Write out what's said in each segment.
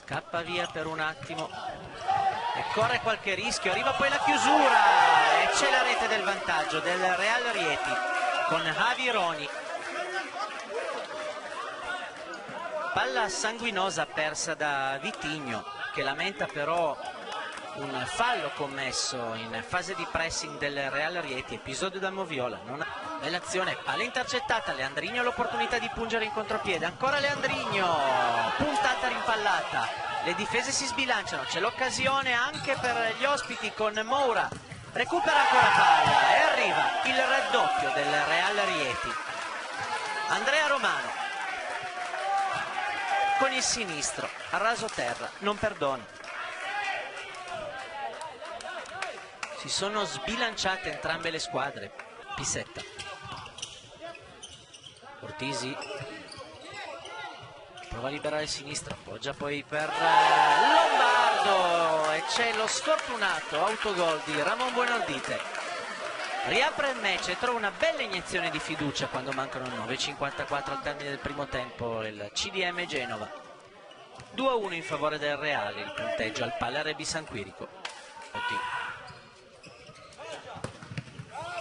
scappa via per un attimo e corre qualche rischio, arriva poi la chiusura e c'è la rete del vantaggio del Real Rieti con Javi Roni. Palla sanguinosa persa da Vitinho, che lamenta però un fallo commesso in fase di pressing del Real Rieti, episodio da Moviola. Bella azione, palla intercettata, Leandrigno ha l'opportunità di pungere in contropiede, ancora Leandrigno, puntata rimpallata, le difese si sbilanciano, c'è l'occasione anche per gli ospiti con Moura, recupera ancora palla e arriva il raddoppio del Real Rieti. Andrea Romano con il sinistro a raso terra, non perdona. Si sono sbilanciate entrambe le squadre. Pissetta, Ortisi prova a liberare il sinistro, appoggia poi per Lombardo e c'è lo sfortunato autogol di Ramon Buenordite. Riapre il match e trova una bella iniezione di fiducia quando mancano 9,54 al termine del primo tempo il CDM Genova. 2-1 in favore del Reale, il punteggio al Pallarebi San Quirico.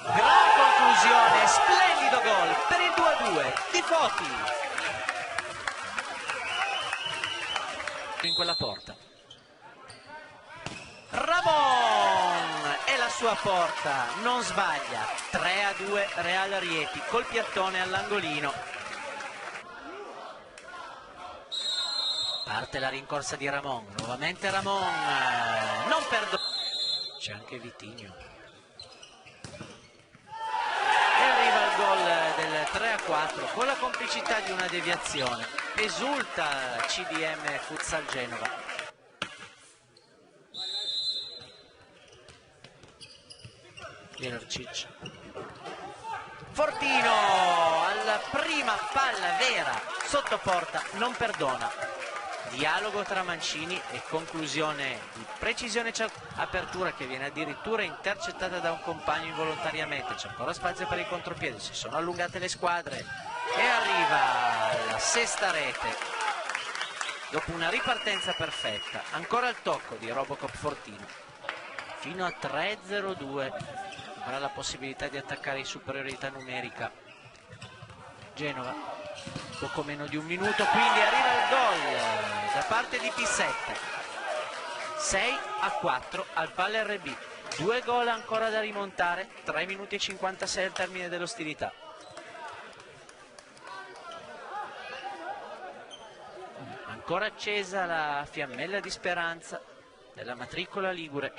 Gran conclusione, splendido gol per il 2-2 di Foti. In quella porta. Ramon è la sua porta, non sbaglia. 3-2 Real Rieti col piattone all'angolino. Parte la rincorsa di Ramon, nuovamente Ramon, non perdona. C'è anche Vitinho. E arriva il gol del 3-4 con la complicità di una deviazione. Esulta CDM Futsal Genova. Jelercic. Fortino alla prima palla vera sotto porta, non perdona. Dialogo tra Mancini e conclusione di precisione, apertura che viene addirittura intercettata da un compagno involontariamente. C'è ancora spazio per il contropiede, si sono allungate le squadre e arriva la sesta rete dopo una ripartenza perfetta. Ancora il tocco di Robocop Fortino fino a 3-0-2. Avrà la possibilità di attaccare in superiorità numerica Genova. Poco meno di un minuto, quindi arriva il gol da parte di Pissetta. 6-4 al Pallarebi. 2 gol ancora da rimontare, 3 minuti e 56 al termine dell'ostilità. Ancora accesa la fiammella di speranza della matricola ligure.